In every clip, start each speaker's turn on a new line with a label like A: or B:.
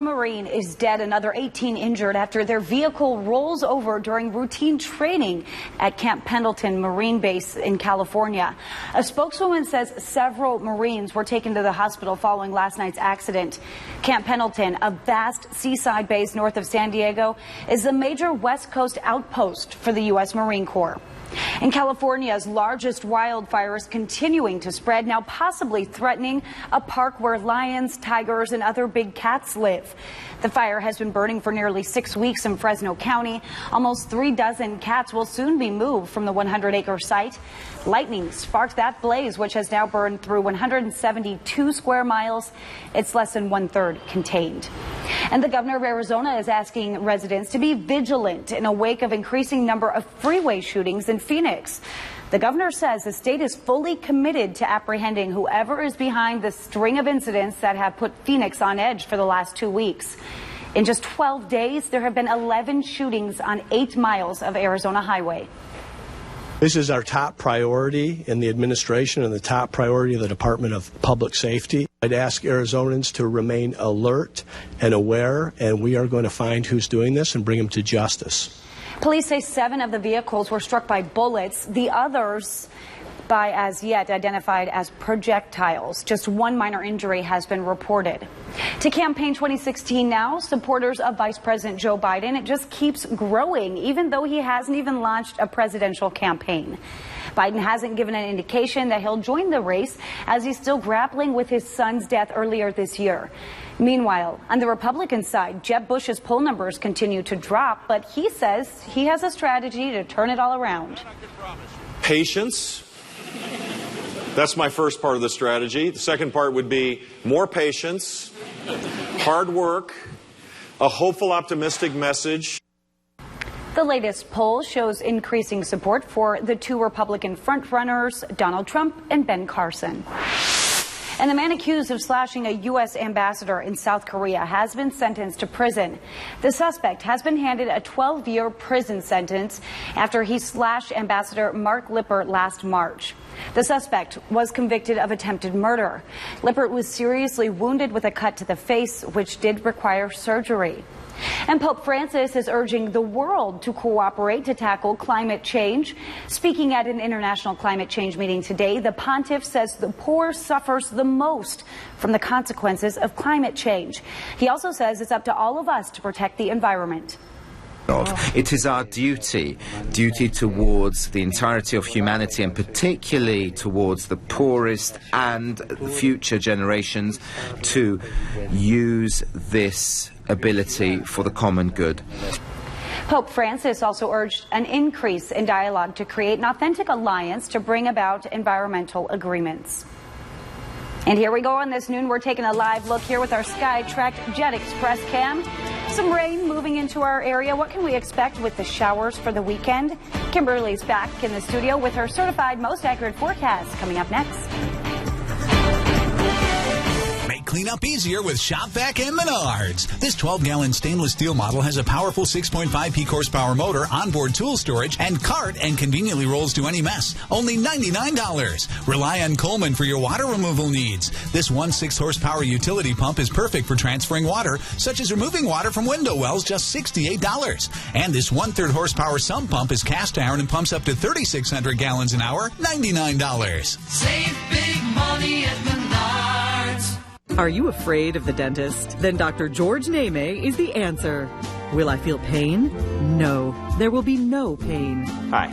A: Marine is dead, another 18 injured after their vehicle rolls over during routine training at Camp Pendleton Marine Base in California. A spokeswoman says several Marines were taken to the hospital following last night's accident. Camp Pendleton, a vast seaside base north of San Diego, is a major West Coast outpost for the U.S. Marine Corps. And California's largest wildfire is continuing to spread, now possibly threatening a park where lions, tigers, and other big cats live. The fire has been burning for nearly 6 weeks in Fresno County. Almost 36 cats will soon be moved from the 100-acre site. Lightning sparked that blaze, which has now burned through 172 square miles. It's less than one-third contained. And the governor of Arizona is asking residents to be vigilant in a wake of increasing number of freeway shootings in Phoenix. The governor says the state is fully committed to apprehending whoever is behind the string of incidents that have put Phoenix on edge for the last 2 weeks. In just 12 days, there have been 11 shootings on 8 miles of Arizona highway.
B: This is our top priority in the administration and the top priority of the Department of Public Safety. I'd ask Arizonans to remain alert and aware, and we are going to find who's doing this and bring them to justice.
A: Police say 7 of the vehicles were struck by bullets. The others by as yet identified as projectiles. Just 1 minor injury has been reported. To campaign 2016 now, supporters of Vice President Joe Biden, it just keeps growing, even though he hasn't even launched a presidential campaign. Biden hasn't given an indication that he'll join the race as he's still grappling with his son's death earlier this year. Meanwhile, on the Republican side, Jeb Bush's poll numbers continue to drop, but he says he has a strategy to turn it all around.
C: Patience. That's my first part of the strategy. The second part would be more patience, hard work, a hopeful, optimistic message.
A: The latest poll shows increasing support for the 2 Republican frontrunners, Donald Trump and Ben Carson. And the man accused of slashing a U.S. ambassador in South Korea has been sentenced to prison. The suspect has been handed a 12-year prison sentence after he slashed Ambassador Mark Lippert last March. The suspect was convicted of attempted murder. Lippert was seriously wounded with a cut to the face, which did require surgery. And Pope Francis is urging the world to cooperate to tackle climate change. Speaking at an international climate change meeting today, the pontiff says the poor suffers the most from the consequences of climate change. He also says it's up to all of us to protect the environment.
D: It is our duty towards the entirety of humanity, and particularly towards the poorest and future generations, to use this ability for the common good.
A: Pope Francis also urged an increase in dialogue to create an authentic alliance to bring about environmental agreements. And here we go on this noon. We're taking a live look here with our Skytrack Jet Express cam. Some rain moving into our area. What can we expect with the showers for the weekend? Kimberly's back in the studio with her certified most accurate forecast coming up next.
E: Make cleanup easier with Shop Vac and Menards. This 12-gallon stainless steel model has a powerful 6.5 peak horsepower motor, onboard tool storage, and cart, and conveniently rolls to any mess. Only $99. Rely on Coleman for your water removal needs. This 1/6 horsepower utility pump is perfect for transferring water, such as removing water from window wells, just $68. And this 1/3 horsepower sump pump is cast iron and pumps up to 3,600 gallons an hour, $99.
F: Save big money at Menards.
G: Are you afraid of the dentist? Then Dr. George Neme is the answer. Will I feel pain? No, there will be no pain.
H: Hi,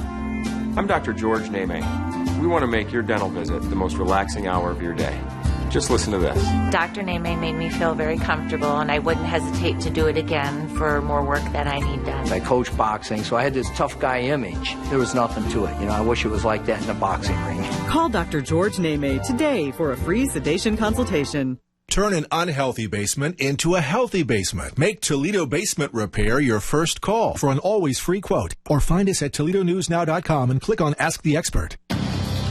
H: I'm Dr. George Neme. We want to make your dental visit the most relaxing hour of your day. Just listen to this.
I: Dr. Neme made me feel very comfortable, and I wouldn't hesitate to do it again for more work that I need done.
J: I coach boxing, so I had this tough guy image. There was nothing to it. I wish it was like that in a boxing ring.
G: Call Dr. George Neme today for a free sedation consultation.
K: Turn an unhealthy basement into a healthy basement. Make Toledo Basement Repair your first call for an always free quote. Or find us at ToledoNewsNow.com and click on Ask the Expert.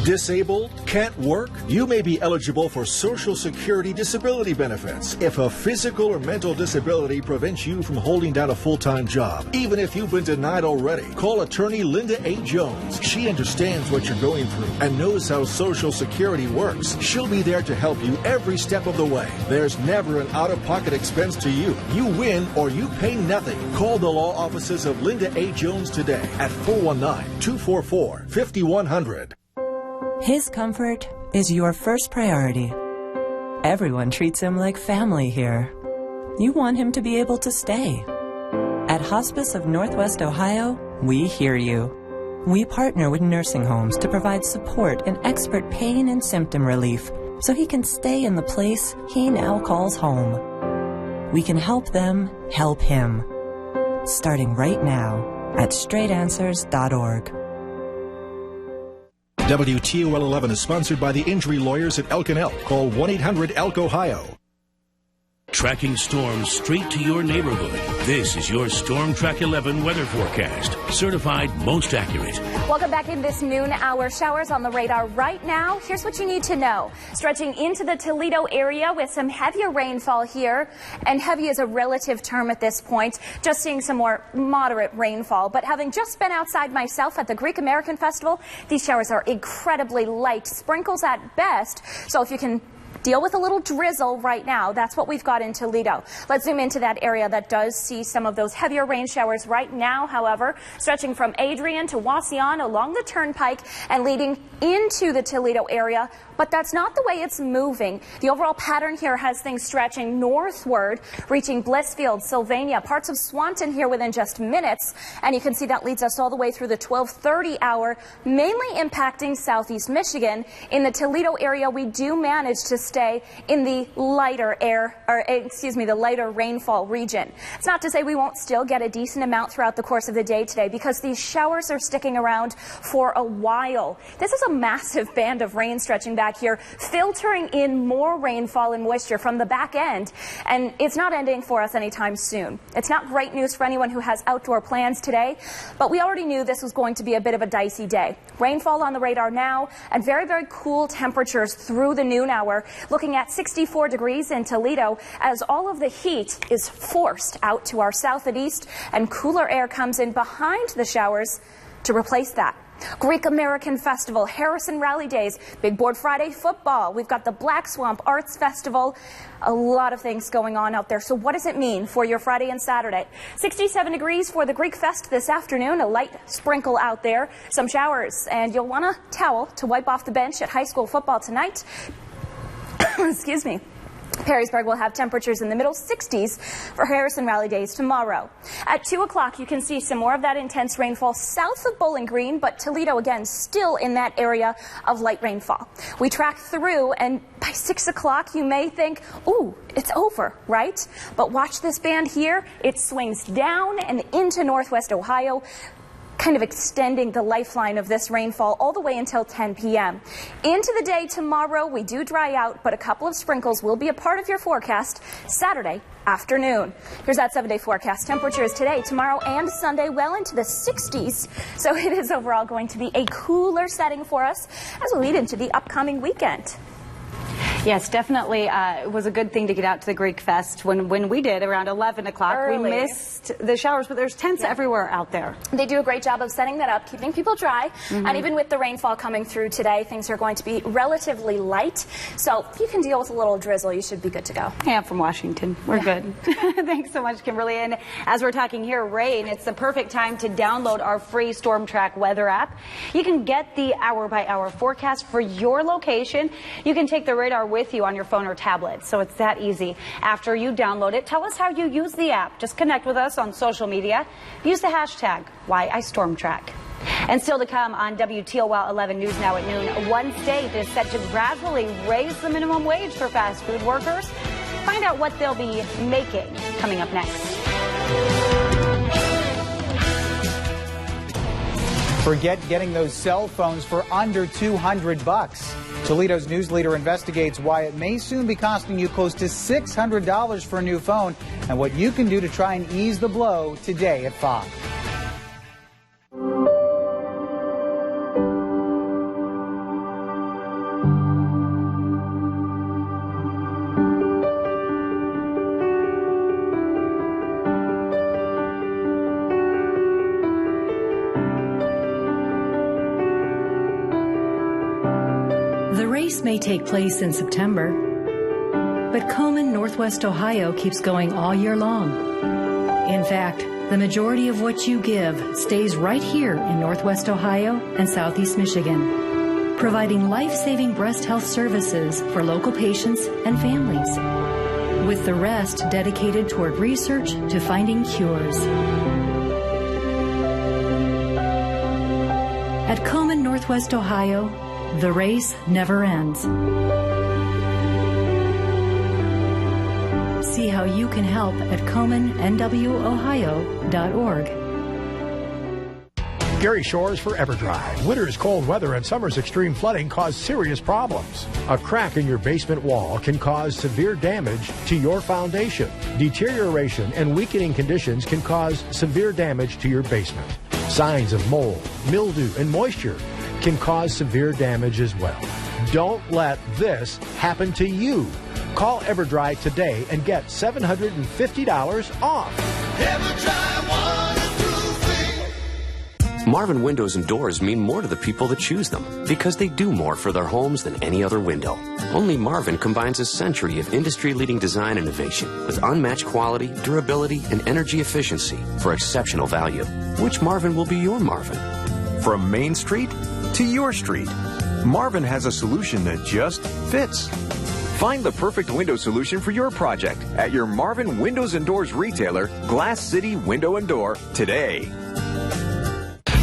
K: Disabled? Can't work? You may be eligible for Social Security disability benefits if a physical or mental disability prevents you from holding down a full-time job. Even if you've been denied already, call attorney Linda A. Jones. She understands what you're going through and knows how Social Security works. She'll be there to help you every step of the way. There's never an out-of-pocket expense to you. You win or you pay nothing. Call the law offices of Linda A. Jones today at 419-244-5100.
L: His comfort is your first priority. Everyone treats him like family here. You want him to be able to stay. At Hospice of Northwest Ohio, we hear you. We partner with nursing homes to provide support and expert pain and symptom relief so he can stay in the place he now calls home. We can help them help him. Starting right now at straightanswers.org.
K: WTOL 11 is sponsored by the injury lawyers at Elk & Elk. Call 1-800-ELK-OHIO.
M: Tracking storms straight to your neighborhood. This is your Storm Track 11 weather forecast. Certified most accurate.
N: Welcome back in this noon hour. Showers on the radar right now. Here's what you need to know. Stretching into the Toledo area with some heavier rainfall here. And heavy is a relative term at this point. Just seeing some more moderate rainfall. But having just been outside myself at the Greek American Festival, these showers are incredibly light. Sprinkles at best. So if you can deal with a little drizzle right now, that's what we've got in Toledo. Let's zoom into that area that does see some of those heavier rain showers right now, however, stretching from Adrian to Wauseon along the turnpike and leading into the Toledo area. But that's not the way it's moving. The overall pattern here has things stretching northward, reaching Blissfield, Sylvania, parts of Swanton here within just minutes. And you can see that leads us all the way through the 12:30 hour, mainly impacting southeast Michigan. In the Toledo area, we do manage to stay in the lighter the lighter rainfall region. It's not to say we won't still get a decent amount throughout the course of the day today, because these showers are sticking around for a while. This is a massive band of rain stretching back here, filtering in more rainfall and moisture from the back end, and it's not ending for us anytime soon. It's not great news for anyone who has outdoor plans today, but we already knew this was going to be a bit of a dicey day. Rainfall on the radar now, and very, very cool temperatures through the noon hour, looking at 64 degrees in Toledo as all of the heat is forced out to our south and east, and cooler air comes in behind the showers to replace that. Greek American Festival, Harrison Rally Days, Big Board Friday football. We've got the Black Swamp Arts Festival. A lot of things going on out there. So what does it mean for your Friday and Saturday? 67 degrees for the Greek Fest this afternoon. A light sprinkle out there. Some showers. And you'll want a towel to wipe off the bench at high school football tonight. Excuse me. Perrysburg will have temperatures in the middle 60s for Harrison Rally Days tomorrow. At 2 o'clock, you can see some more of that intense rainfall south of Bowling Green, but Toledo, again, still in that area of light rainfall. We track through, and by 6 o'clock, you may think, ooh, it's over, right? But watch this band here. It swings down and into northwest Ohio, kind of extending the lifeline of this rainfall all the way until 10 p.m. Into the day tomorrow, we do dry out, but a couple of sprinkles will be a part of your forecast Saturday afternoon. Here's that 7-day forecast. Temperatures today, tomorrow, and Sunday well into the 60s. So it is overall going to be a cooler setting for us as we lead into the upcoming weekend.
A: Yes, definitely. It was a good thing to get out to the Greek Fest when we did around 11 o'clock.
N: Early.
A: We missed the showers, but there's tents everywhere out there.
N: They do a great job of setting that up, keeping people dry. And even with the rainfall coming through today, things are going to be relatively light. So if you can deal with a little drizzle, you should be good to go.
A: Yeah, I'm from Washington. We're good. Thanks so much, Kimberly. And as we're talking here, rain, it's the perfect time to download our free Storm Track weather app. You can get the hour-by-hour forecast for your location. You can take the radar with you on your phone or tablet, so it's that easy. After you download it, tell us how you use the app. Just connect with us on social media. Use the hashtag #WhyIStormTrack. And still to come on WTOL 11 News Now at noon, one state is set to gradually raise the minimum wage for fast food workers. Find out what they'll be making coming up next.
O: Forget getting those cell phones for under $200. Toledo's news leader investigates why it may soon be costing you close to $600 for a new phone and what you can do to try and ease the blow today at 5.
P: race may take place in September, but Komen, Northwest Ohio keeps going all year long. In fact, the majority of what you give stays right here in Northwest Ohio and Southeast Michigan, providing life-saving breast health services for local patients and families, with the rest dedicated toward research to finding cures. At Komen, Northwest Ohio, the race never ends. See how you can help at KomenNWOhio.org.
Q: Gary Shores for EverDry. Winter's cold weather and summer's extreme flooding cause serious problems. A crack in your basement wall can cause severe damage to your foundation. Deterioration and weakening conditions can cause severe damage to your basement. Signs of mold, mildew, and moisture can cause severe damage as well. Don't let this happen to you. Call EverDry today and get $750 off.
F: EverDry waterproofing.
R: Marvin Windows and Doors mean more to the people that choose them because they do more for their homes than any other window. Only Marvin combines a century of industry-leading design innovation with unmatched quality, durability, and energy efficiency for exceptional value. Which Marvin will be your Marvin?
S: From Main Street to your street, Marvin has a solution that just fits. Find the perfect window solution for your project at your Marvin Windows and Doors retailer, Glass City Window and Door, today.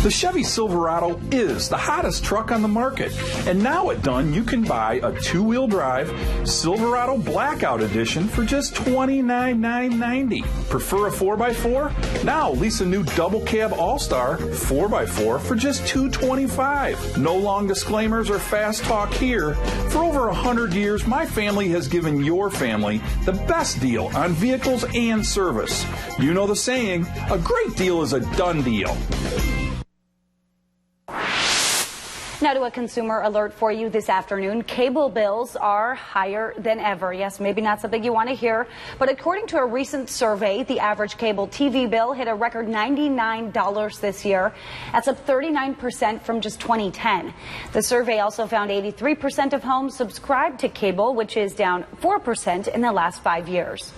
T: The Chevy Silverado is the hottest truck on the market. And now at Dunn, you can buy a two-wheel drive Silverado Blackout Edition for just $29,990. Prefer a 4x4? Now lease a new double cab All-Star 4x4 for just $225. No long disclaimers or fast talk here. For over 100 years, my family has given your family the best deal on vehicles and service. You know the saying, a great deal is a done deal.
A: Now to a consumer alert for you this afternoon. Cable bills are higher than ever. Yes, maybe not something you want to hear, but according to a recent survey, the average cable TV bill hit a record $99 this year. That's up 39% from just 2010. The survey also found 83% of homes subscribe to cable, which is down 4% in the last 5 years.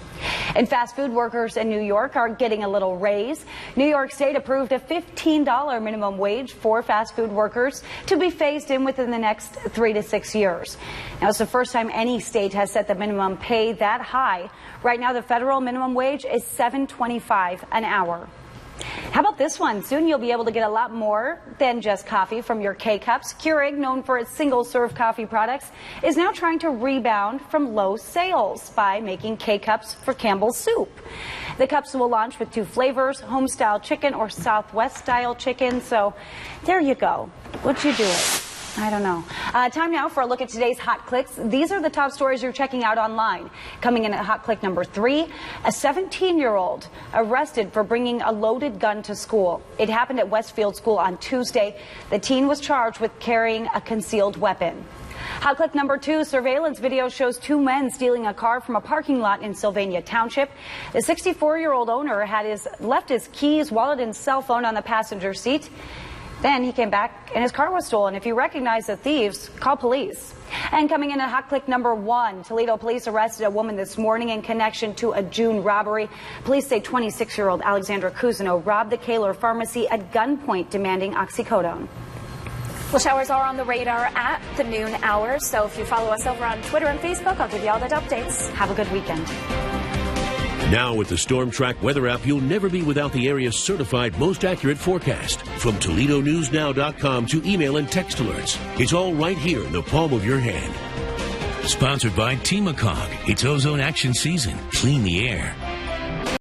A: And fast food workers in New York are getting a little raise. New York State approved a $15 minimum wage for fast food workers to be phased in within the next 3 to 6 years. Now, it's the first time any state has set the minimum pay that high. Right now, the federal minimum wage is $7.25 an hour. How about this one? Soon you'll be able to get a lot more than just coffee from your K-Cups. Keurig, known for its single-serve coffee products, is now trying to rebound from low sales by making K-Cups for Campbell's Soup. The cups will launch with 2 flavors, home-style chicken or Southwest-style chicken. So there you go. Would you do it? I don't know. Time now for a look at today's Hot Clicks. These are the top stories you're checking out online. Coming in at Hot Click number 3, a 17-year-old arrested for bringing a loaded gun to school. It happened at Westfield School on Tuesday. The teen was charged with carrying a concealed weapon. Hot Click number 2, surveillance video shows 2 men stealing a car from a parking lot in Sylvania Township. The 64-year-old owner had left his keys, wallet, and cell phone on the passenger seat. Then he came back and his car was stolen. If you recognize the thieves, call police. And coming in at Hot Click number 1, Toledo police arrested a woman this morning in connection to a June robbery. Police say 26-year-old Alexandra Cousineau robbed the Kaler Pharmacy at gunpoint, demanding oxycodone.
N: Well, showers are on the radar at the noon hour, so if you follow us over on Twitter and Facebook, I'll give you all the updates.
A: Have a good weekend.
M: Now with the Storm Track weather app, you'll never be without the area's certified most accurate forecast. From ToledoNewsNow.com to email and text alerts, it's all right here in the palm of your hand. Sponsored by Temacog. It's ozone action season. Clean the air.